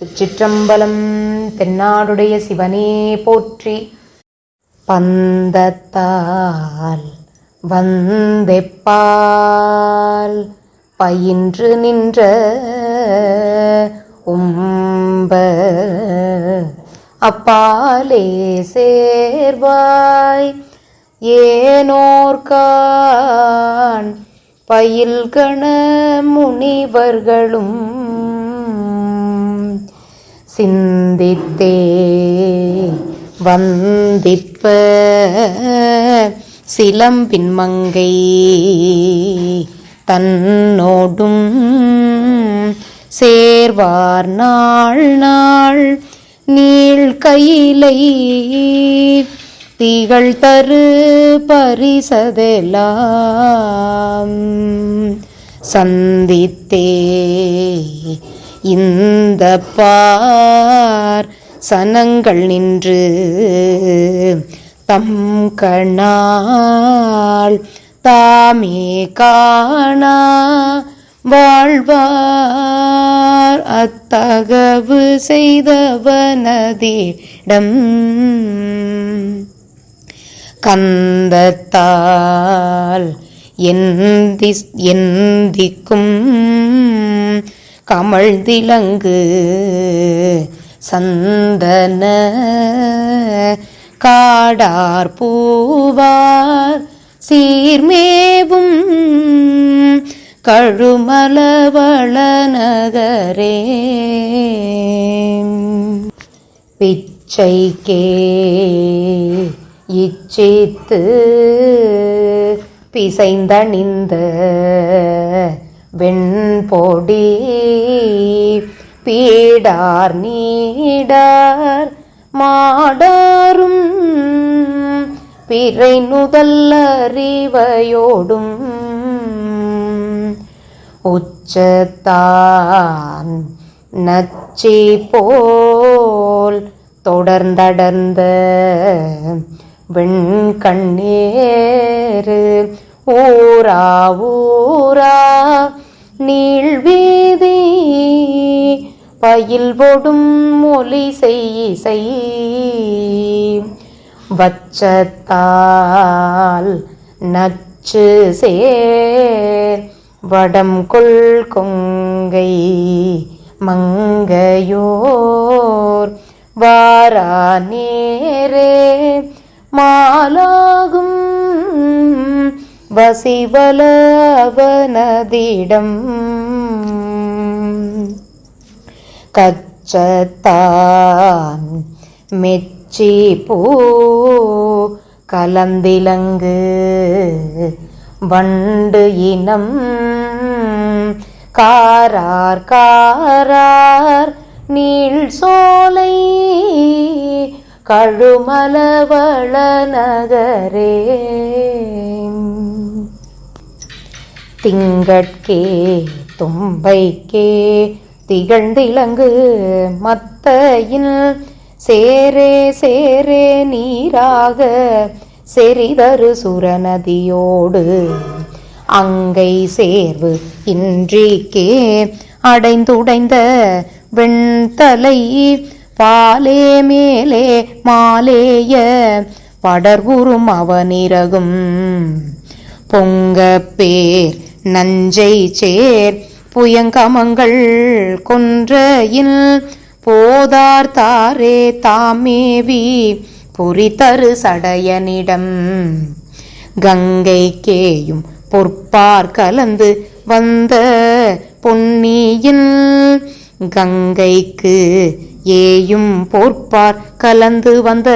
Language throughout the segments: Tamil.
திருச்சிற்றம்பலம். தென்னாடுடைய சிவனே போற்றி. பந்தத்தால் வந்தெப்பால் பயின்று நின்ற உம்ப அப்பாலே சேர்வாய் ஏனோர்கான் பயில்கண முனிவர்களும் சிந்தித்தே வந்திப்ப சிலம்பின் மங்கை தன்னோடும் சேர்வார் நாள் நாள் நீள் கையிலை திகழ் தரு பரிசதெல்லாம் சந்தித்தே இந்த பார் சனங்கள் நின்று தம் கண்ணால் தாமே காணா வாழ்வார் அத்தகவு செய்தவனதிடம் கந்தத்தால் எந்திக்கும் கமழ்திலங்கு சந்தன காடார் பூவார் சீர்மேவும் கழுமலவள நகரே பிச்சைக்கே இச்சித்து பிசைந்தணிந்த வெண்பொடி பீடார் நீடார் மாடாரும் பிறை நுதல் அறிவையோடும் உச்சத்தான் நச்சி போல் தொடர்ந்தடர்ந்த வெண்கண்ணேறு ஊரா ஊரா நீள்வீதி பயில்வொடும் மொழி செய்யிசை வச்சத்தால் நச்சு சேர் வடம் கொள் கொங்கை மங்கையோர் வாரா நேரே மாலாகும் வசிவல அவனதிடம் கச்சத்தான் மெச்சி பூ கலந்திலங்கு வண்டு இனம் காரார் காரார் நீள் சோலை கழுமலவள நகரே திங்கட்கே தும்பைக்கே திகழ்ந்திலங்கு மத்தையில் சேரே சேரே நீராக செறிதரு சுரநதியோடு அங்கை சேர்வு இன்றிக்கே அடைந்துடைந்த வெண்தலை பாலே மேலே மாலேய படர்வுறும் அவனிரகும் பொங்க பேர் நஞ்சை சேர் புயங்கமங்கள் கொன்றையில் போதார் தாரே தாமேவி புரிதரு சடையனிடம் கங்கைக்கேயும் பொற்பார் கலந்து வந்த பொன்னியின் கங்கைக்கு ஏயும் பொற்பார் கலந்து வந்த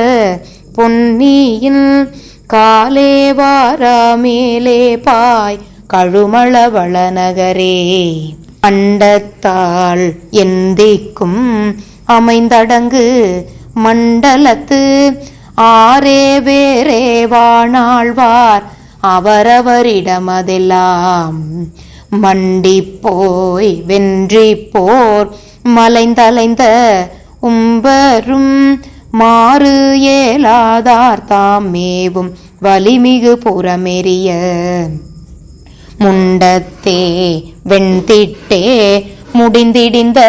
பொன்னியின் காலே வாரா மேலே பாய் கழுமளவள நகரே அண்டத்தாள் எந்திக்கும் அமைந்தடங்கு மண்டலத்து ஆரே வேறே வாணாழ்வார் அவரவரிடமதெல்லாம் மண்டி போய் வென்றி போர் மலைந்தலைந்த உம்பரும் மாறு ஏலாதார் தாமேவும் வலிமிகு புறமெறிய முண்டத்தே வெண்திட்டே முடிந்திடிந்த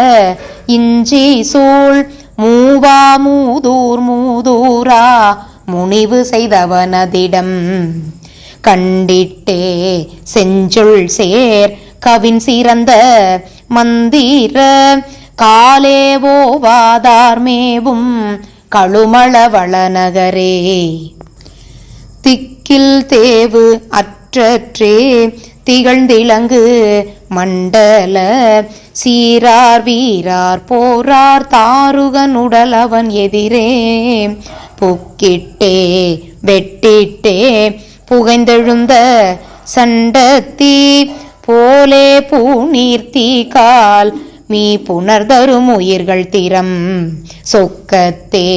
இஞ்சி சூழ் மூவா மூதூர் மூதூரா முனிவு செய்தவனதிடம் கண்டிட்டே செஞ்சொல் சேர் கவின் சிறந்த மந்திர காலேவோவாதார்மேவும் கழுமளவள நகரே திக்கில் தேவு அற்றற்றே திகழ்ந்திலங்கு மண்டல சீரார் வீரார் போரார் தாருகனுடலவன் எதிரே புக்கிட்டே வெட்டிட்டே புகைந்தெழுந்த சண்டத்தீ போலே பூநீர்த்தி கால் மீ புணர்தரும் உயிர்கள் திறம் சொக்கத்தே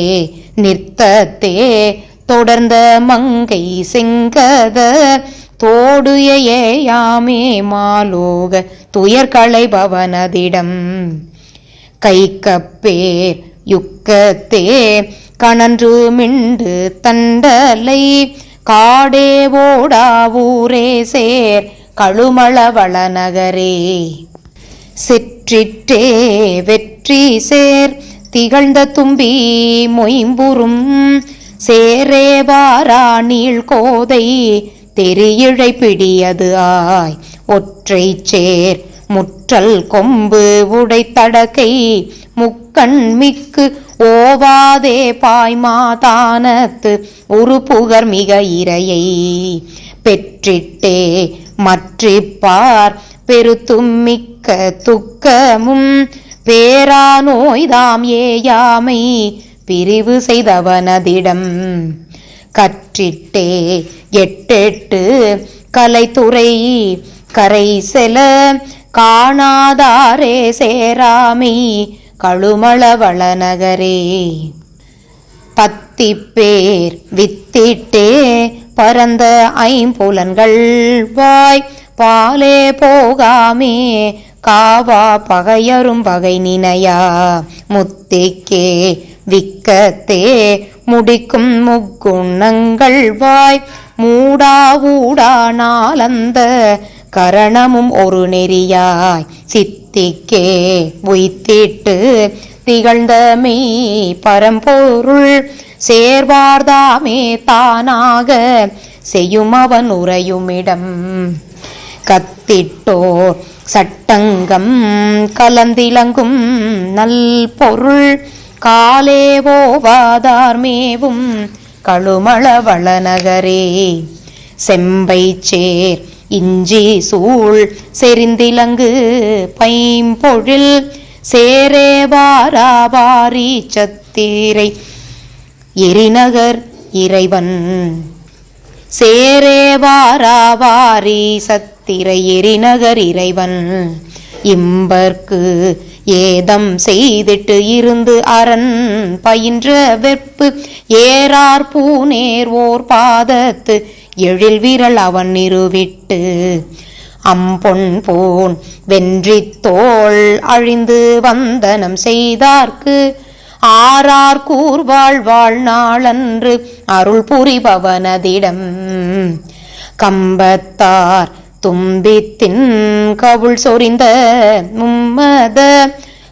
நிறுத்தத்தே தொடர்ந்த மங்கை செங்கத தோடுயாமே மாலோக துயர்களை பவனதிடம் கைக்கப்பேர் யுக்கத்தே கணன்று மிண்டு தண்டலை காடே ஓடா ஊரே சேர் கழுமளவள நகரே செற்றிற்றே வெற்றி சேர் திகழ்ந்த தும்பி மொயம்புறும் சேரேவாரா நீள் கோதை தெரியிழை பிடியது ஆய் ஒற்றை சேர் முற்றல் கொம்பு உடைத்தடக்கை முக்கண் மிக்கு ஓவாதே பாய்மாதானத்து ஒரு புகர் மிக இரையை பெற்றிட்டே மற்றிப்பார் பெருத்தும் மிக்க துக்கமும் பேரா நோய்தாம் ஏயாமை பிரிவு செய்தவனதிடம் கற்றிட்டே எட்டெட்டு கலைத்துறை கரை செல காணாதாரே சேராமை கழுமளவள நகரே பத்திப்பேர் வித்திட்டே பரந்த ஐம்புலன்கள் வாய் பாலே போகாமே காவா பகையரும் பகை நினையா முத்திக்கே விக்கத்தே முடிக்கும் முக்குணங்கள் வாய் மூடா ஊடா நாளந்த கரணமும் ஒரு நெறியாய் சித்திக்கே உய்த்திட்டு திகழ்ந்த மெய் பரம்பொருள் சேர்வார்தாமே தானாக செய்யும் அவன் உறையுமிடம் கத்திட்டோர் சட்டங்கம் கலந்திலங்கும் நல் பொருள் காலேவோவாதார்மேவும் கழுமளவள நகரே செம்பை சேர் இஞ்சி சூழ் செறிந்திலங்கு பைம்பொழில் சேரேவாராபாரி சத்திரை எரிநகர் இறைவன் சேரேவாராவாரி சத்திரை எரிநகர் இறைவன் இம்பர்க்கு ஏதம் செய்திட்டு இருந்து அரண் பயின்ற வெற்பு ஏறார் பூநேர் ஓர் பாதத்து எழில் விரல் அவன் நிறுவிட்டு அம்பொன் போன் வென்றி தோள் அழிந்து வந்தனம் செய்தார்க்கு ஆறார் கூர்வாழ் வாழ்நாளன்று அருள் புரிபவனதிடம் கம்பத்தார் தும்பித்தின் கவுள் சொரிந்த மும்மத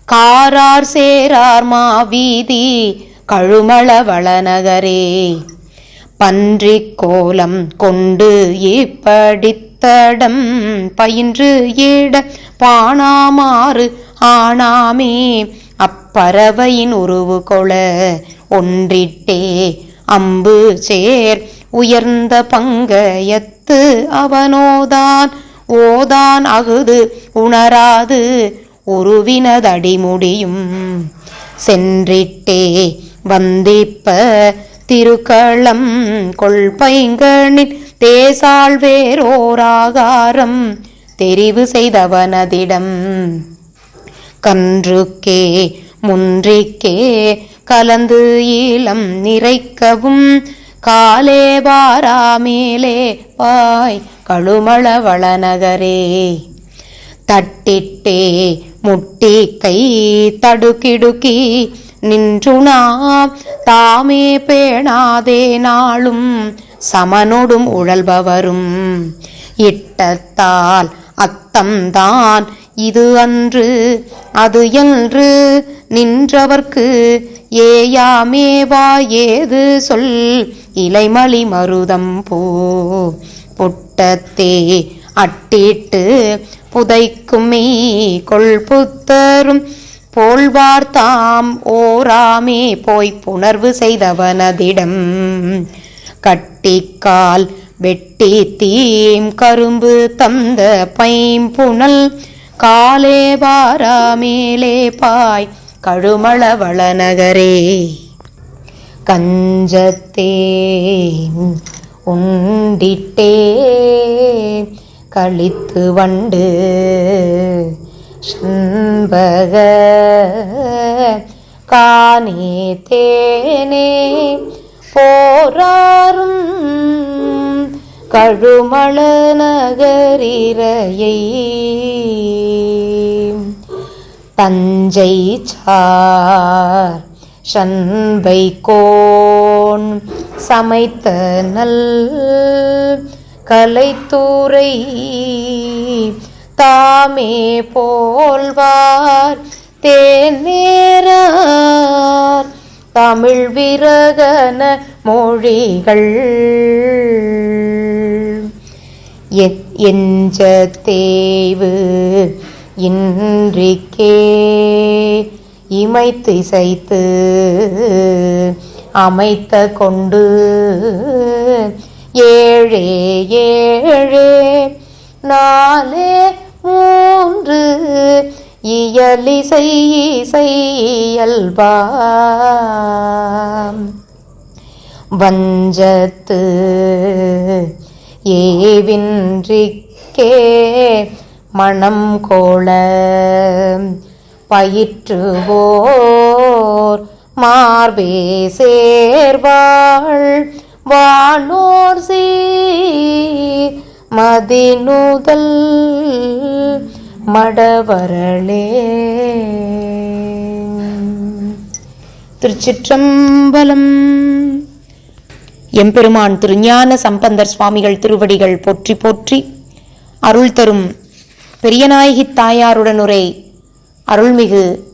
காரார் சேரார் மாவீதி கழுமளவள நகரே பன்றிக் கோலம் கொண்டு இப்படித்தடம் பயின்று ஏட பாணாமாறு ஆனாமே அப்பறவையின் உருவு கொள ஒன்றிட்டே அம்பு சேர் உயர்ந்த பங்கயத்து அவனோதான் ஓதான் அகுது உணராது உருவினதடி முடியும் சென்றிட்டே வந்திப்ப திருக்களம் கொள்பைங்கனின் தேசாள் வேரோராகாரம் தெரிவு செய்தவனதிடம் கன்றுக்கே முன்றிக்கே கலந்து ஈழம் நிறைக்கவும் காலே வாரா மேலே பாய் கழுமளவள நகரே தட்டிட்டே முட்டி கை தடுக்கிடுக்கி நின்றுனா தாமே பேணாதே நாளும் சமனொடும் உழல்பவரும் இட்டத்தால் அத்தம்தான் இது அன்று அது என்று நின்றவர்க்கு ஏயாமேவா ஏது சொல் இலைமலி மருதம் பூ புட்டத்தே அட்டிட்டு புதைக்கும் மெய் கொள் புத்தரும் போல்வார்த்தாம் ஓராமே போய்ப் புணர்வு செய்தவனதிடம் கட்டிக்கால் வெட்டி தீம் கரும்பு தந்த பைம்புணல் காலே வாராமேலே பாய் கழுமளவள நகரே கஞ்சத்தே உண்டிட்டே கழித்து வண்டு சண்பக காணே தேனே போராரும் கழுமள நகரிரையை தஞ்சை சார் சண்பை கோன் சமைத்த நல் கலைத்தூரை தாமே போல்வார் தேநேரார் தமிழ் விரகன மொழிகள் எஞ்ச தேய்வு இன்றிக்கே இமைத்து இசைத்து அமைத்த கொண்டு ஏழே ஏழே நாலே மூன்று இயலிசை இசையல்பாம் வஞ்சத்து ஏவின்றிக்கே மணம் கோள பயிற்றுவோர் மார்பே சேர்வாள் வானோர் சீர் மதிநுதல் மடவரளே. திருச்சிற்றம்பலம். எம்பெருமான் திருஞான சம்பந்தர் சுவாமிகள் திருவடிகள் போற்றி போற்றி. அருள் தரும் பெரியநாயகி தாயாருடனுரை அருள்மிகு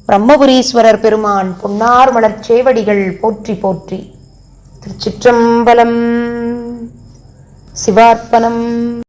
பிரம்மபுரீஸ்வரர் பெருமான் பொன்னார் மலர்ச் சேவடிகள் போற்றி போற்றி. திருச்சிற்றம்பலம். சிவார்ப்பணம்.